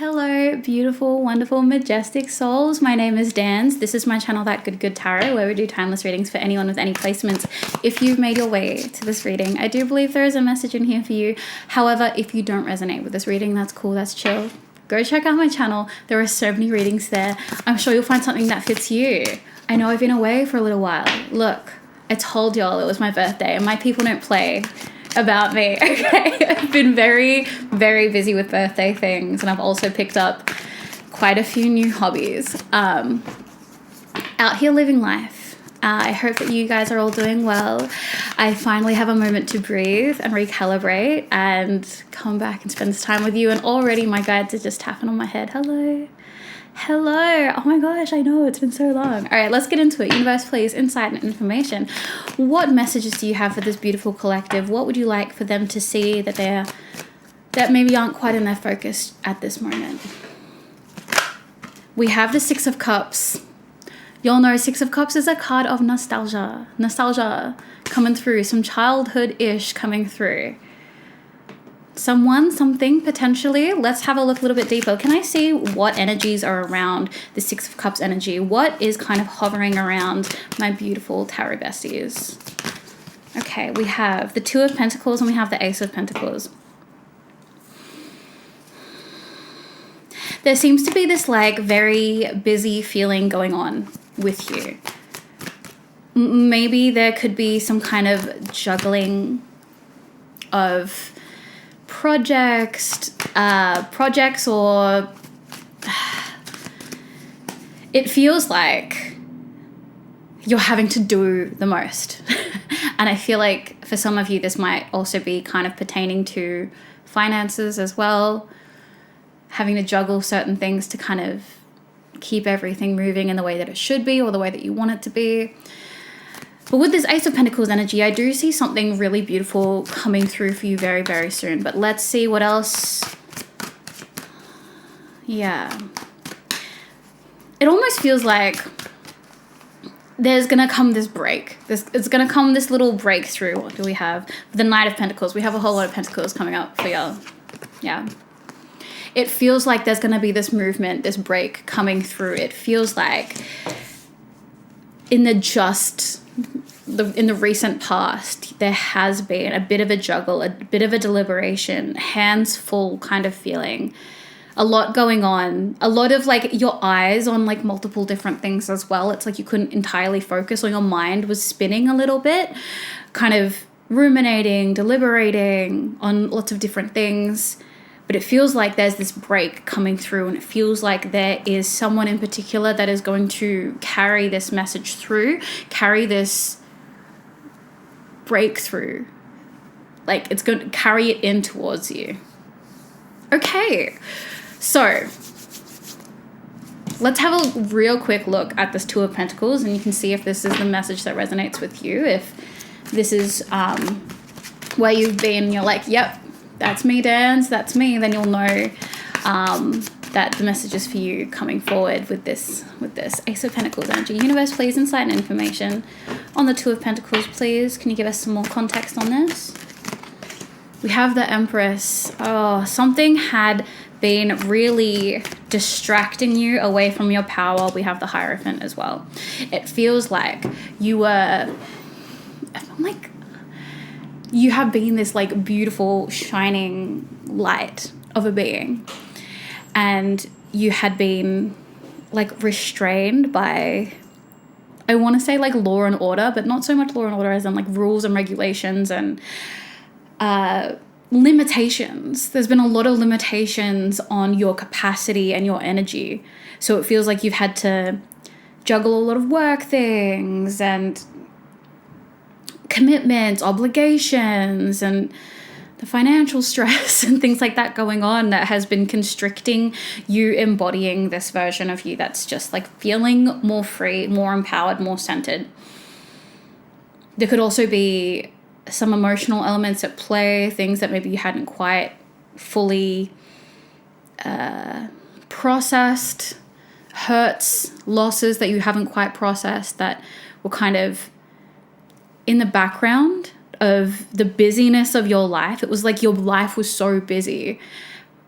Hello, beautiful, wonderful, majestic souls. My name is Dans. This is my channel, That Good Tarot, where we do timeless readings for anyone with any placements. If you've made your way to this reading, I do believe there is a message in here for you. However, if you don't resonate with this reading, that's cool, that's chill. Go check out my channel. There are so many readings there. I'm sure you'll find something that fits you. I know I've been away for a little while. Look, I told y'all it was my birthday and my people don't play about me, okay? I've been very, very busy with birthday things, and I've also picked up quite a few new hobbies. Out here living life. I hope that you guys are all doing well. I finally have a moment to breathe and recalibrate and come back and spend this time with you, and already my guides are just tapping on my head. Hello. Hello. Oh my gosh, I know, it's been so long. All right, let's get into it. Universe, please, insight and information. What messages do you have for this beautiful collective? What would you like for them to see that maybe aren't quite in their focus at this moment? We have the Six of Cups. Y'all know Six of Cups is a card of nostalgia. Nostalgia coming through, some childhood-ish coming through. Someone, something, potentially. Let's have a look a little bit deeper. Can I see what energies are around the Six of Cups energy? What is kind of hovering around my beautiful tarot besties? Okay, we have the Two of Pentacles and we have the Ace of Pentacles. There seems to be this like very busy feeling going on with you. Maybe there could be some kind of juggling of projects or it feels like you're having to do the most. And I feel like for some of you this might also be kind of pertaining to finances as well, having to juggle certain things to kind of keep everything moving in the way that it should be or the way that you want it to be. But with this Ace of Pentacles energy, I do see something really beautiful coming through for you very, very soon. But let's see what else. Yeah. It almost feels like there's going to come this break. It's going to come this little breakthrough. What do we have? The Knight of Pentacles. We have a whole lot of Pentacles coming up for y'all. Yeah. It feels like there's going to be this movement, this break coming through. It feels like in the recent past, there has been a bit of a juggle, a bit of a deliberation, hands full kind of feeling, a lot going on, a lot of like your eyes on like multiple different things as well. It's like you couldn't entirely focus, or your mind was spinning a little bit, kind of ruminating, deliberating on lots of different things. But it feels like there's this break coming through, and it feels like there is someone in particular that is going to carry this message through, carry this breakthrough. Like it's going to carry it in towards you. Okay, so let's have a real quick look at this Two of Pentacles, and you can see if this is the message that resonates with you. If this is where you've been, you're like, yep, that's me, Dans, that's me, then you'll know that the message is for you coming forward with this Ace of Pentacles energy. Universe, please, insight and information on the Two of Pentacles, please. Can you give us some more context on this? We have the Empress. Oh, something had been really distracting you away from your power. We have the Hierophant as well. It feels like you have been this like beautiful shining light of a being, and you had been like restrained by, I want to say like law and order, but not so much law and order as in like rules and regulations and limitations. There's been a lot of limitations on your capacity and your energy. So it feels like you've had to juggle a lot of work things and commitments, obligations, and the financial stress and things like that going on that has been constricting you embodying this version of you that's just like feeling more free, more empowered, more centered. There could also be some emotional elements at play, things that maybe you hadn't quite fully processed, hurts, losses that you haven't quite processed that were kind of in the background of the busyness of your life. It was like your life was so busy,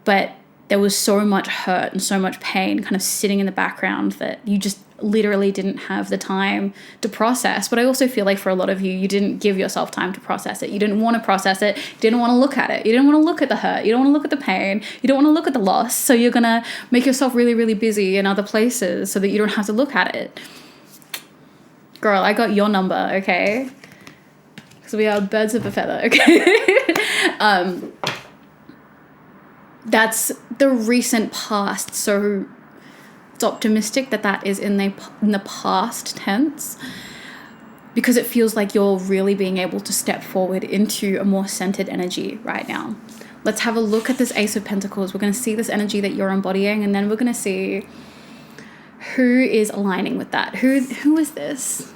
but there was so much hurt and so much pain kind of sitting in the background that you just literally didn't have the time to process. But I also feel like for a lot of you, you didn't give yourself time to process it. You didn't want to process it. You didn't want to look at it. You didn't want to look at the hurt. You don't want to look at the pain. You don't want to look at the loss. So you're going to make yourself really, really busy in other places so that you don't have to look at it. Girl, I got your number, okay? Because we are birds of a feather, okay? That's the recent past, so it's optimistic that is in the past tense, because it feels like you're really being able to step forward into a more centered energy right now. Let's have a look at this Ace of Pentacles. We're going to see this energy that you're embodying, and then we're going to see who is aligning with that. Who is this?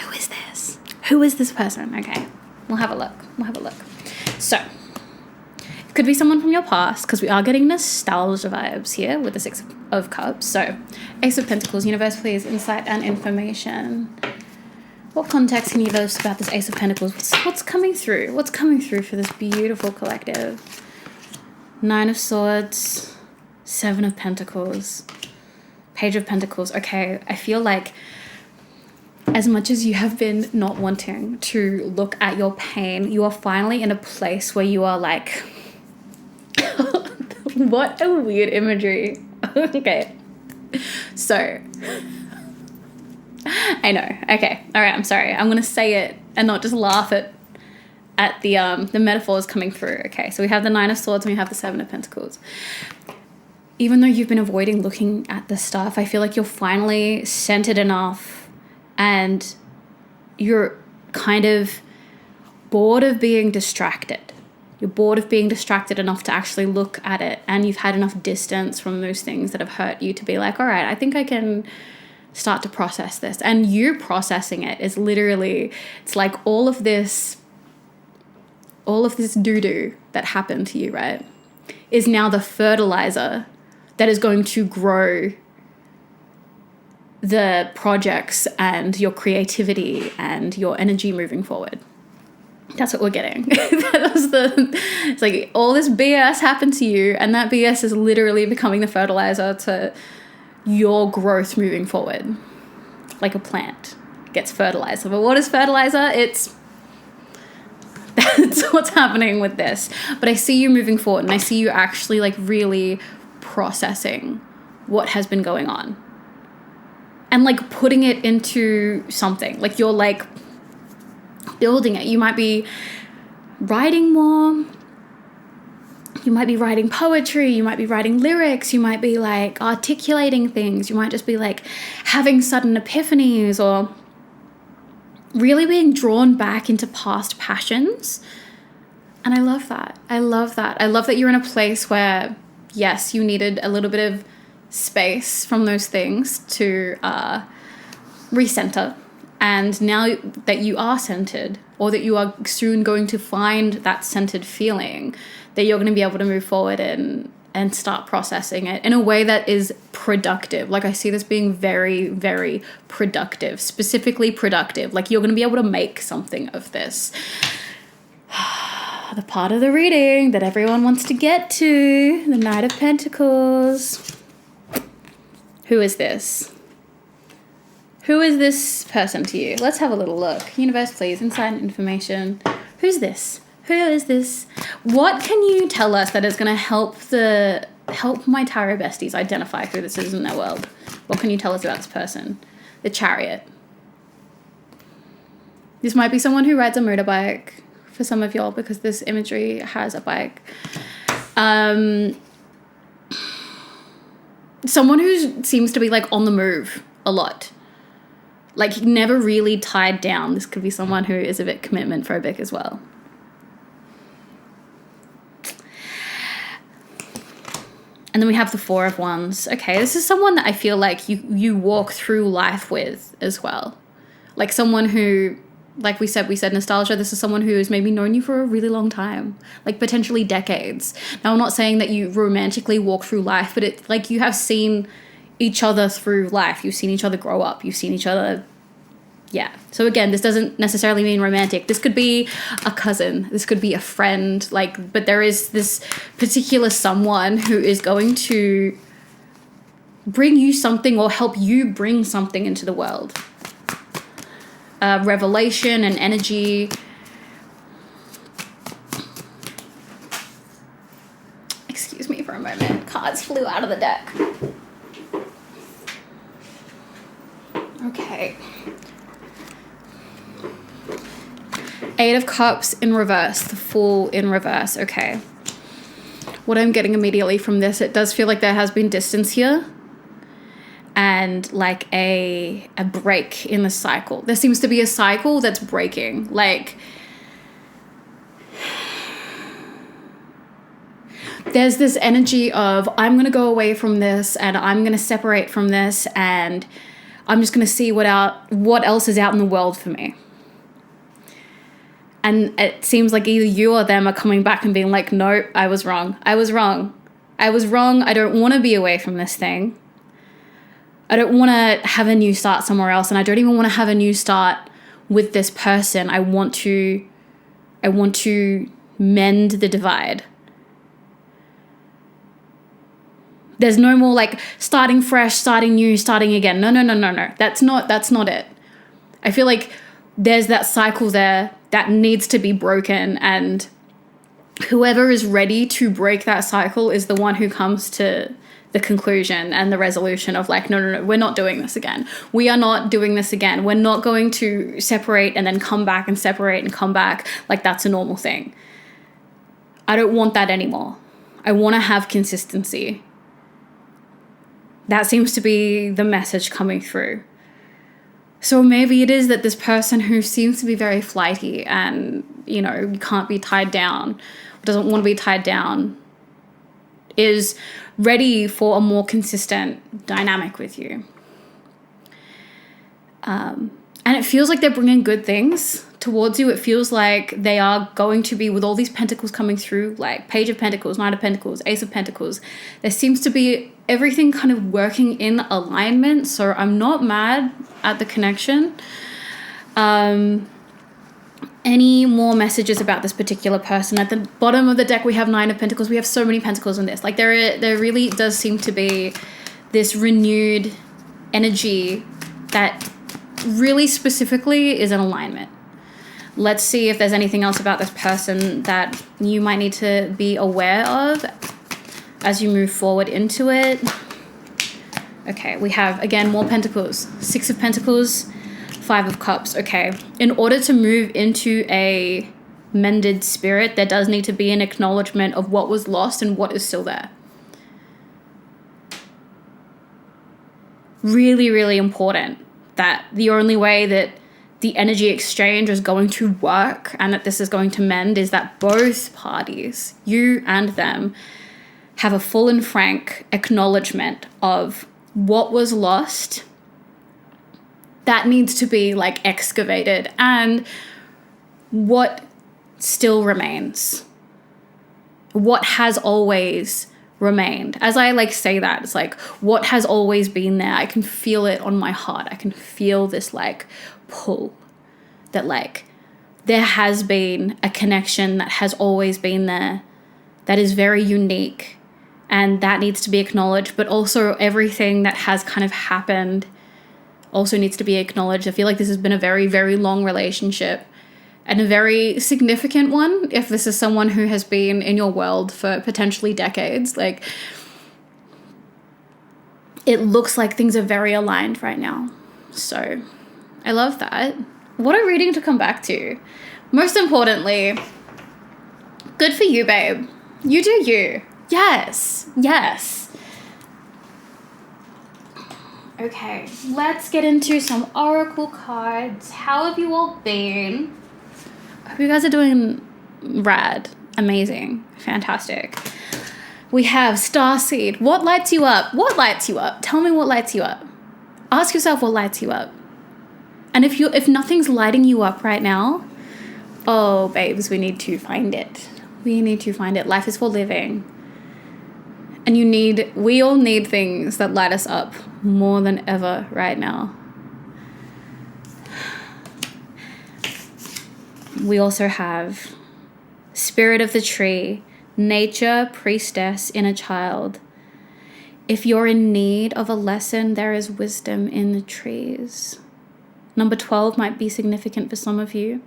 Who is this? Who is this person? Okay, we'll have a look. So could be someone from your past, because we are getting nostalgia vibes here with the Six of Cups. So Ace of Pentacles, universe, please, insight and information. What context can you give us about this Ace of Pentacles? What's coming through? What's coming through for this beautiful collective? Nine of Swords, Seven of Pentacles, Page of Pentacles. Okay, I feel like as much as you have been not wanting to look at your pain, you are finally in a place where you are like, what a weird imagery. Okay. So, I know. Okay. All right. I'm sorry. I'm going to say it and not just laugh at the metaphors coming through. Okay. So we have the Nine of Swords and we have the Seven of Pentacles. Even though you've been avoiding looking at this stuff, I feel like you're finally centered enough and you're kind of bored of being distracted. You're bored of being distracted enough to actually look at it, and you've had enough distance from those things that have hurt you to be like, all right, I think I can start to process this. And you processing it is literally, it's like all of this doo-doo that happened to you, right, is now the fertilizer that is going to grow the projects and your creativity and your energy moving forward. That's what we're getting. It's like all this BS happened to you, and that BS is literally becoming the fertilizer to your growth moving forward. Like a plant gets fertilizer. But what is fertilizer? That's what's happening with this. But I see you moving forward, and I see you actually like really processing what has been going on. And like putting it into something. Like you're like building it. You might be writing more. You might be writing poetry. You might be writing lyrics. You might be like articulating things. You might just be like having sudden epiphanies, or really being drawn back into past passions. And I love that. I love that. I love that you're in a place where, yes, you needed a little bit of space from those things to recenter. And now that you are centered, or that you are soon going to find that centered feeling, that you're going to be able to move forward and start processing it in a way that is productive. Like I see this being very, very productive, specifically productive. Like you're going to be able to make something of this. The part of the reading that everyone wants to get to, the Knight of Pentacles. Who is this? Who is this person to you? Let's have a little look. Universe, please, insight and information. Who's this? Who is this? What can you tell us that is going to help my tarot besties identify who this is in their world? What can you tell us about this person? The Chariot. This might be someone who rides a motorbike for some of y'all, because this imagery has a bike. Someone who seems to be like on the move a lot. Like never really tied down. This could be someone who is a bit commitment phobic as well. And then we have the Four of Wands. Okay, this is someone that I feel like you walk through life with as well. Like someone who, like we said nostalgia. This is someone who has maybe known you for a really long time, like potentially decades. Now, I'm not saying that you romantically walk through life, but it's like you have seen each other through life. You've seen each other grow up. You've seen each other Yeah. So again, this doesn't necessarily mean romantic. This could be a cousin. This could be a friend. Like, but there is this particular someone who is going to bring you something or help you bring something into the world. Revelation and energy. Excuse me for a moment. Cards flew out of the deck. Okay. Eight of Cups in reverse, the Fool in reverse. Okay. What I'm getting immediately from this, it does feel like there has been distance here and like a break in the cycle. There seems to be a cycle that's breaking. Like, there's this energy of, I'm going to go away from this and I'm going to separate from this and I'm just going to see what else is out in the world for me. And it seems like either you or them are coming back and being like, no, I was wrong. I was wrong. I was wrong. I don't want to be away from this thing. I don't want to have a new start somewhere else. And I don't even want to have a new start with this person. I want to mend the divide. There's no more like starting fresh, starting new, starting again. No. That's not it. I feel like there's that cycle there that needs to be broken, and whoever is ready to break that cycle is the one who comes to the conclusion and the resolution of like, no, we're not doing this again. We are not doing this again. We're not going to separate and then come back and separate and come back like that's a normal thing. I don't want that anymore. I want to have consistency. That seems to be the message coming through. So maybe it is that this person who seems to be very flighty and, you know, you can't be tied down, doesn't want to be tied down, is ready for a more consistent dynamic with you. And it feels like they're bringing good things towards you. It feels like they are going to be, with all these pentacles coming through, like Page of Pentacles, Knight of Pentacles, Ace of Pentacles, there seems to be everything kind of working in alignment. So I'm not mad at the connection. Any more messages about this particular person? At the bottom of the deck, we have Nine of Pentacles. We have so many pentacles in this. Like there really does seem to be this renewed energy that really specifically is in alignment. Let's see if there's anything else about this person that you might need to be aware of as you move forward into it. Okay, we have, again, more pentacles. Six of Pentacles, Five of Cups. Okay, in order to move into a mended spirit, there does need to be an acknowledgement of what was lost and what is still there. Really, really important that the only way that the energy exchange is going to work and that this is going to mend is that both parties, you and them, have a full and frank acknowledgement of what was lost that needs to be like excavated and what still remains, what has always remained. As I like say that, it's like what has always been there. I can feel it on my heart. I can feel this like pull that like there has been a connection that has always been there that is very unique, and that needs to be acknowledged. But also everything that has kind of happened also needs to be acknowledged. I feel like this has been a very, very long relationship and a very significant one if this is someone who has been in your world for potentially decades. Like, it looks like things are very aligned right now. So I love that. What a reading to come back to. Most importantly, good for you, babe. You do you. Yes. Okay, let's get into some oracle cards. How have you all been? I hope you guys are doing rad, amazing, fantastic. We have Starseed. What lights you up? What lights you up? Tell me what lights you up. Ask yourself what lights you up. And if nothing's lighting you up right now, oh, babes, we need to find it. We need to find it. Life is for living. And we all need things that light us up more than ever right now. We also have spirit of the tree, nature, priestess, inner child. If you're in need of a lesson, there is wisdom in the trees. Number 12 might be significant for some of you.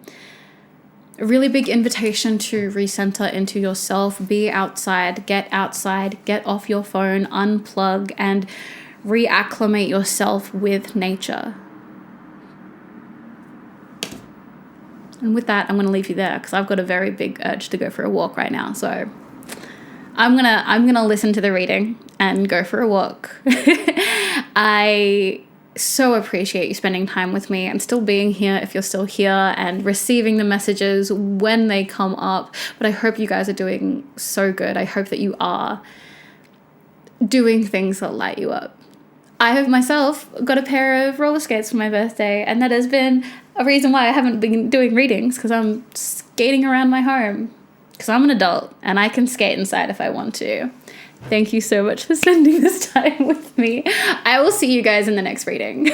A really big invitation to recenter into yourself, be outside, get off your phone, unplug, and reacclimate yourself with nature. And with that, I'm going to leave you there because I've got a very big urge to go for a walk right now. So I'm gonna listen to the reading and go for a walk. I so appreciate you spending time with me and still being here if you're still here and receiving the messages when they come up. But I hope you guys are doing so good. I hope that you are doing things that light you up. I have myself got a pair of roller skates for my birthday, and that has been a reason why I haven't been doing readings, because I'm skating around my home. Because I'm an adult and I can skate inside if I want to. Thank you so much for spending this time with me. I will see you guys in the next reading.